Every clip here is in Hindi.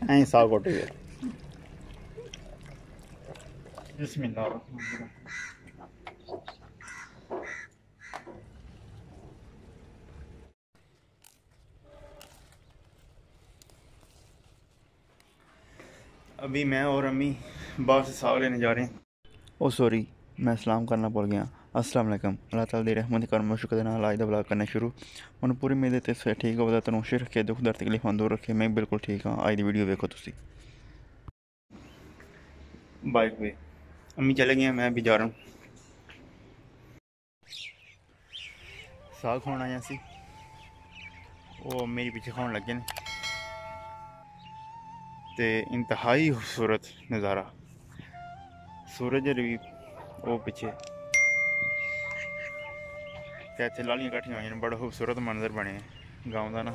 ऐ साग कोटे गए। बिस्मिल्लाह। अभी मैं और अम्मी बाहर से साग लेने जा रहे हैं। ओ सॉरी, मैं सलाम करना भुल गया। अस्सलाम वालेकुम। अल्लाह ताला दी रहमत करम शुक्र दे नाल अज दा व्लॉग करना शुरू। हुण पूरी मेरे ते से ठीक होवदा, तनुशी रखे, दुख दर्द तकलीफां दूर रखे। मैं बिल्कुल ठीक हाँ। अज दी वीडियो वेखो तुसी। बाइक पे अम्मी चले गए, मैं भी जा रहा हूँ। साग खान आया सी, वो मेरे पीछे खान लगे ने ते इंतहाई खूबसूरत नज़ारा। सूरज भी वो पिछे ते इत्थे लालियां कट्ठियां होई, बड़ा खूबसूरत मंजर बने गाँव का ना।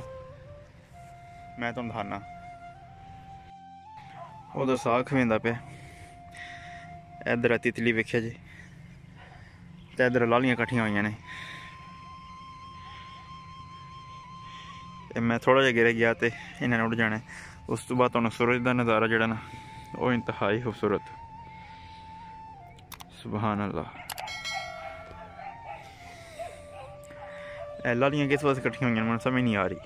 मैं तुहानू दिखाना, उधर साग खवेंदा पे, इधर तितली वेख्या जी, ते इधर लालियां कट्ठियां हुई ने। मैं थोड़ा जहा गिर गया तो इन्होंने उड़ जाना। उस तो बाद तुहानू सूरज का नज़ारा जोड़ा ना वो इंतहाई खूबसूरत। सुभान अल्लाह। लालियां किस वास्ते कट्ठियां हुई, मैं समझ नहीं आ रही।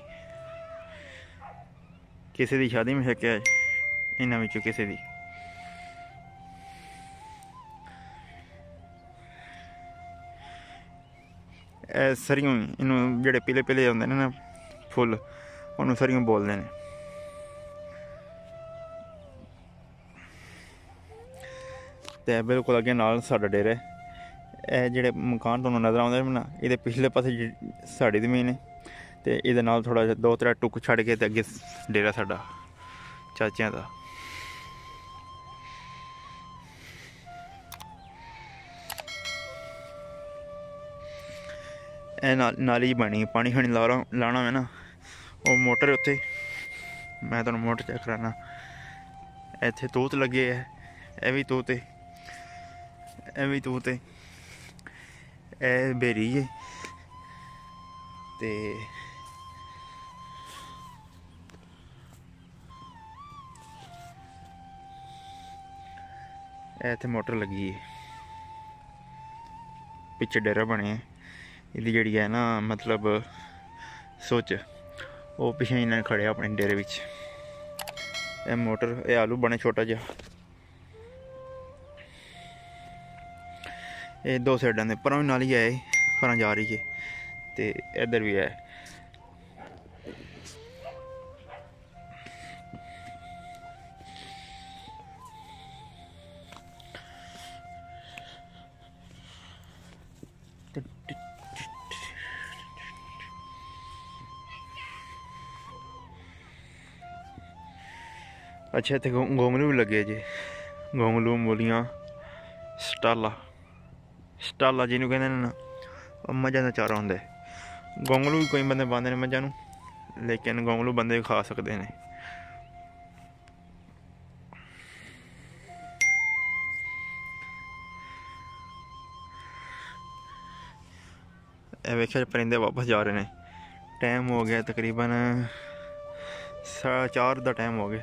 किसी की शादी में शक्या इन्हों विचों किसी की। सरियों इनू जोड़े पीले पीले होंगे ना फुल, उन्होंने सरियों बोलते हैं। तो बिल्कुल अगे नाल साडा डेरा है। ये जेडे मकान तुहानू नज़र आउंदे ना, ये पिछले पासे साड़ी जमीन है, तो ये थोड़ा जिहा 2-3 टुक छड़ के अगे डेरा साडा चाचियां दा। नाली बनी, पानी शानी लाना है ना, वो मोटर है उत्थे। मैं तुहानू मोटर चेक कराना। इत्थे तूत लगे है, ये भी तूत है, ये भी तूत है, ये बेरी है ते इत्थे मोटर लगी है। पिछे डेरा बने, इसकी जी है ना मतलब सोच, वो पिछे इन्हें खड़े अपने डेरे विच। यह मोटर, यह आलू बने छोटा जहा। ये 2 साइडों से पर नाली है, पर जा रही है, तो इधर भी है। अच्छा, इतने गोंगलू भी लगे जी, गोंगलू मूलियां, स्टाला। स्टाला जिन्हों कहते हैं ना, मझां का चारा होंगे। गोंगलू भी कोई बंदे पाते हैं मझां नूं, लेकिन गोंगलू बंदे भी खा सकते हैं। वेख्या परिंदे वापस जा रहे हैं। टाइम हो गया तकरीबन 4:30 का टाइम हो गया,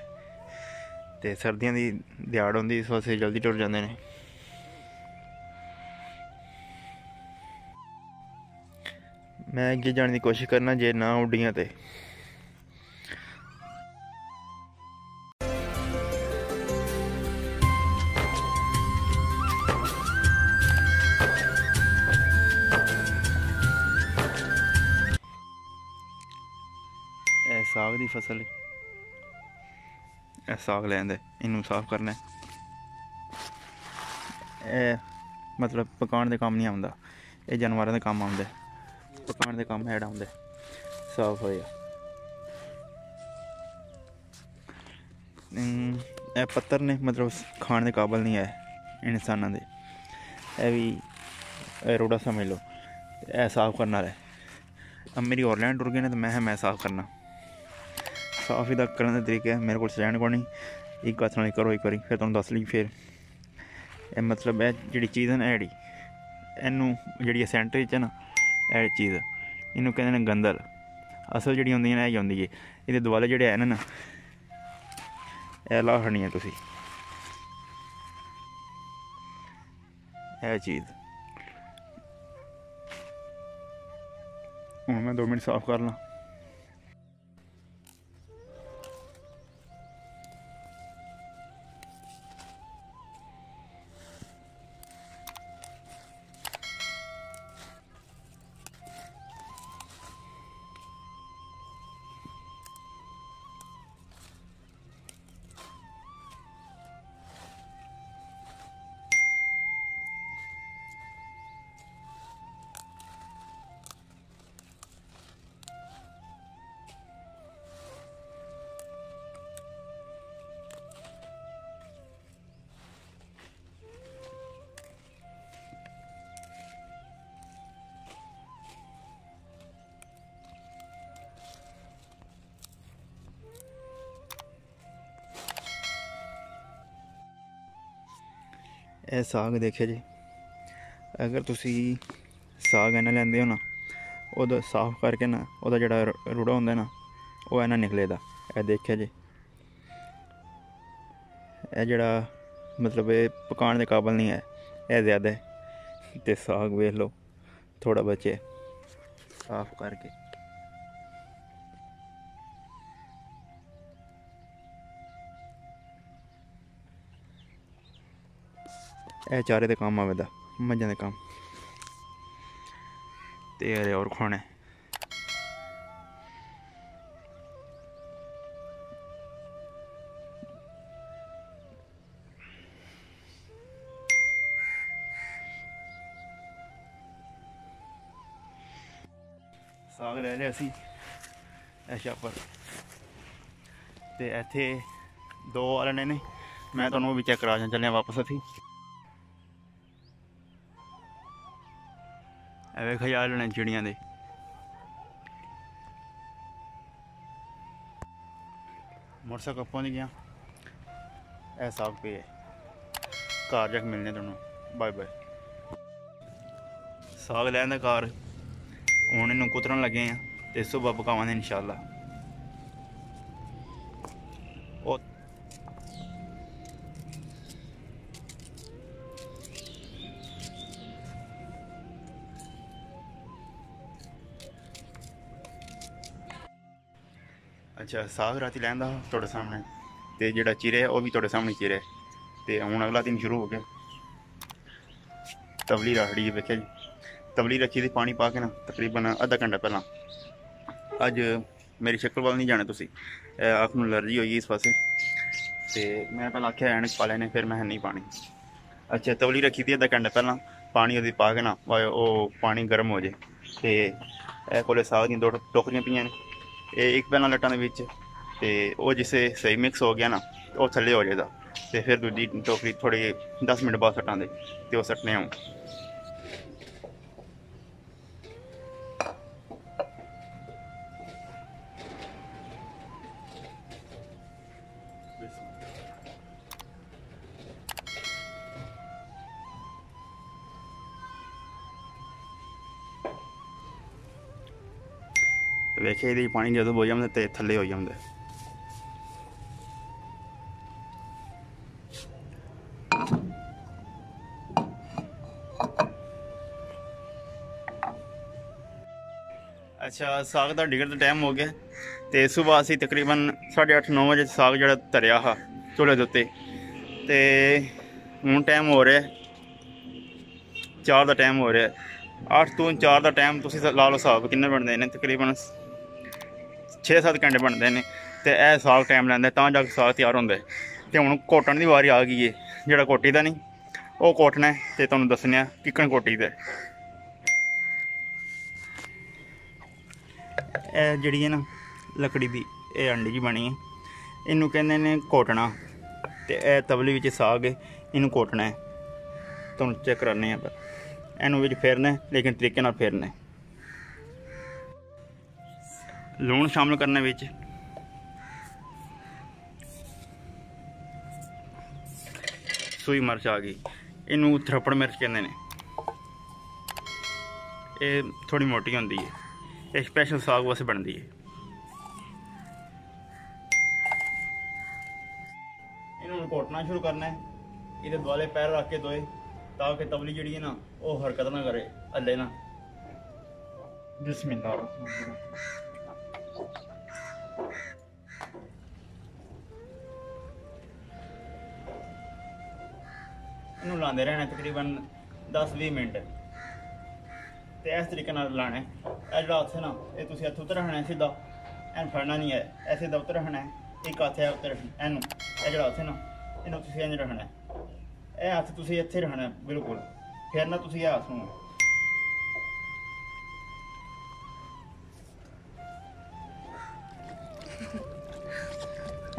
तो सर्दियों की दिहाड़ होंगी, इस वास्ते जल्दी टुर जाते हैं। मैं अगे जाने की कोशिश करना, जे ना उड्डियां तो साग की फसल, साग लैंदे इनू साफ करना। मतलब पकाने के काम नहीं आता, ये जानवरों के काम आंदा। पकाने के काम हैड आंदा साफ होया। ए पत्थर ने मतलब खाने के काबल नहीं है इंसानों के। यह भी रोड़ा समझ लो, यह साफ करना है। अब मेरी और लैंड टुर गए तो मैं साफ करना। साफ ही करने का तरीका है, मेरे को स्टैंड को नहीं, एक हथ नाल करो एक बारी, फिर तुहानू दस ली। फिर मतलब यह जी चीज़ है ना, जी इनू जी सेंटर च ना, यह चीज़ इनू कहते हैं गंदल। असल जी होंगी ना, यही होंगी है। ये दुआले जोड़े है ना, ਇਹ ਲਾ ਖਣੀ ਹੈ ਤੁਸੀਂ ਇਹ ਚੀਜ਼। ਹੁਣ ਮੈਂ 2 ਮਿੰਟ ਸਾਫ਼ ਕਰ ਲਾਂ। ਇਹ ਸਾਗ ਦੇਖਿਆ ਜੀ, ਅਗਰ ਤੁਸੀਂ ਸਾਗ ਇਹਨਾਂ ਲੈਂਦੇ ਹੋ ਨਾ, ਉਹਦਾ ਸਾਫ਼ ਕਰਕੇ ਨਾ ਉਹਦਾ ਜਿਹੜਾ ਰੂੜਾ ਹੁੰਦਾ ਨਾ ਉਹ ਇਹਨਾਂ ਨਿਕਲੇਦਾ। ਇਹ ਦੇਖਿਆ ਜੀ, ਇਹ ਜਿਹੜਾ ਮਤਲਬ ਇਹ ਪਕਾਉਣ ਦੇ ਕਾਬਲ ਨਹੀਂ ਹੈ, ਇਹ ਜ਼ਿਆਦਾ ਹੈ। ਤੇ ਸਾਗ ਵੇਖ ਲਓ ਥੋੜਾ ਬਚੇ ਸਾਫ਼ ਕਰਕੇ। ਇਹ ਚਾਰੇ ਦੇ ਕੰਮ ਆਵੇਦਾ, ਮੱਝਾਂ ਦੇ ਕੰਮ ਤੇ ਇਹ और खाने। ਸਾਗ ਲੈ ਲਿਆ ਅਸੀਂ ਇਹ ਛਾਪਰ ਤੇ ਇੱਥੇ 2 ਆਲਣੇ ਨੇ। ਮੈਂ ਤੁਹਾਨੂੰ ਉਹ ਵੀ ਚੈੱਕ ਕਰਾ ਚੱਲਿਆ ਵਾਪਸ ਅਸੀਂ। ਐਵੇਂ ਖਿਆਲ ਲੈਣੇ ਚਿੜੀਆਂ ਦੇ। मोटरसाइकिल पहुँच गया। ਇਹ ਸਾਗ पे है, घर जाके मिलने ਤੁਹਾਨੂੰ। Bye bye. ਸਾਗ ਲੈਣ ਦਾ ਘਰ ਹੁਣ ਇਹਨੂੰ ਕੁਤਰਨ ਲੱਗੇ ਆ ਤੇ ਸੁਬਹ ਪਕਾਵਾਂਗੇ ਇਨਸ਼ਾਅੱਲਾ। ਉਹ अच्छा साग राती लैंदा थोड़े सामने ते जेड़ा चिरे वो भी थोड़े सामने चिरे ते हुण अगला दिन शुरू हो गया। तवली रखड़ी वेख्या जी, तवली रखी थी पानी पा के ना तकरीबन आधा घंटा पहला। अज मेरी शक्ल वाल नहीं जाने तुसी, अख नूं एलर्जी होई इस पासे ते मैं पहला आख्या ऐनक पा लैने, फिर मैं नहीं पानी। अच्छा तवली रखी थी आधा घंटा पहला, पानी ओहदी पा के ना वो पानी गर्म हो जाए ते कोले साग दी 2 टोकरियां पईयां ने। एक पहला लट्टां दे विच ते वो जिसे सही मिक्स हो गया ना वो थल्ले हो जाएगा ते फिर दूजी टोकरी थोड़ी 10 मिनट बाद सट्टां दे ते वो सट्टने आऊँ। वेखे ये पानी जो हो जाता तो थले हो जाता। अच्छा साग का डिगर का टाइम हो गया तो सुबह असी तकरीबन 8:30-9 बजे साग जो धरिया हा चूल्हे के उत्ते ते हूँ टाइम हो रहा है 4 का टाइम हो रहा है। 8 तो 4 का टाइम तुम ला लो साग किन्ने बनते हैं, तकरीबन 6-7 घंटे बनते हैं तो यह साग टाइम लैंदा तां जाके साग तैयार होंदा है। तो हुण घोटण की वारी आ गई है, जिहड़ा कोटी दा नहीं वो कोटना है तो तुहानूं दस्सने किकन कोटी दा। जिहड़ी है ना लकड़ी की यह अंडी जी बनी है, इनू कहंदे ने कोटना ते यह तवली विच साग है, इनू कोटना है। तुहानूं चेक कराने इनू विच फेरना है, लेकिन तरीके नाल फेरना है। लूण शामिल करने विच सूई मिर्च आ गई, इनू थरपड़ मिर्च कहते हैं। ये थोड़ी मोटी होंदी है, ये स्पैशल साग वास्ते बनती है। इन्होंने घोटना शुरू करना है। ये दुआले पैर रख के दोए ताकि तबली जी है ना वो हरकत ना करे, हले ना। बिस्मिल्लाह। इन्हू लाते रहना तकरीबन 10-20 मिनट। तो इस तरीके लाना है। यह जो हथ है ना ये तुम हथ उत्ते रखना है सीधा, एन फड़ना नहीं है, ऐसे सीधा उत्ते रखना है। एक हथ है उत्ते रखना एनू, यह जो हथ है ना इन्हू तुम इंज रखना है। यह हथ तुम इत्थे रखना है बिल्कुल। फिर ना तुम यह हथ नू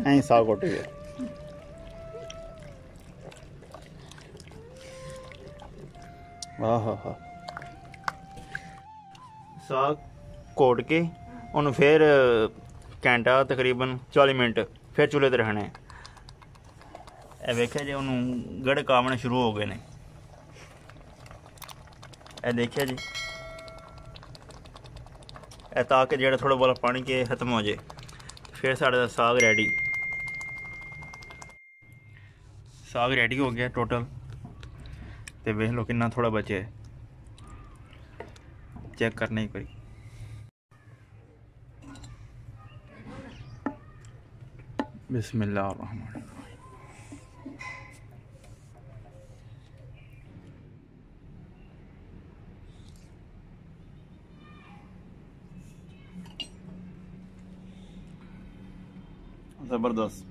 ऐ साग घोटे गए। आहा साग घोट के उन्होंने फिर घंटा तकरीबन 40 मिनट फिर चूल्हे पर रखना है। यह वेख्या जी उन्होंने गड़क आवने शुरू हो गए ने। यह देखिए जी ताकि जो थोड़ा बहुत पानी के खत्म हो जाए। फिर साढ़े साग रेडी, साग रेडी हो गया टोटल। तो वेख लो कितना थोड़ा बचे है, चेक करना ही कोई। बिस्मिल्लाहिर्रहमानिर्रहीम। जबरदस्त।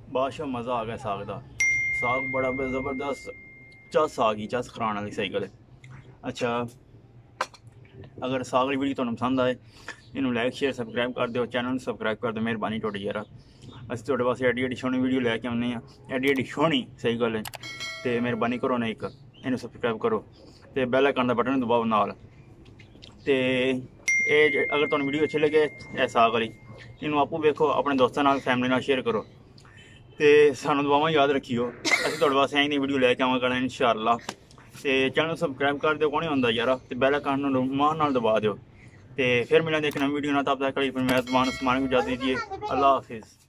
बादशाह मज़ा आ गया साग का। साग बड़ा ज़बरदस्त चस आ गई, चस खराने वाली सही गल है। अच्छा अगर साग की वीडियो तुहानू पसंद आए इन्हू लाइक शेयर सबसक्राइब कर दो, चैनल सबसक्राइब कर दो, मेहरबानी थोड़ी यार। अस थोड़े पास एडी एडी सोहनी वीडियो लैके आने हैं, एडी एडी सोहनी सही गल है। तो मेहरबानी करो ना एक इन्हू सबसक्राइब करो तो बैल आइकन का बटन दबाओ नाल। तो ये अगर तुहानू वीडियो अच्छी लगे ए साग वाली इन्हू आपू वेखो, अपने दोस्तों नाल फैमिली नाल शेयर करो। तो सानू दुआवां याद रखियो, असीं तुहाडे वास्ते ऐं दी वीडियो लैके आवां करना इंशाअल्लाह। तो चैनल सबसक्राइब कर दो, कौन नहीं होंदा यार। तो बैल आइकन मान नाल दबा दो। तो फिर मिलेंगे एक नई वीडियो ना, तब तक मेहरबान समान को इजाज़त दीजिए। अल्लाह हाफिज़।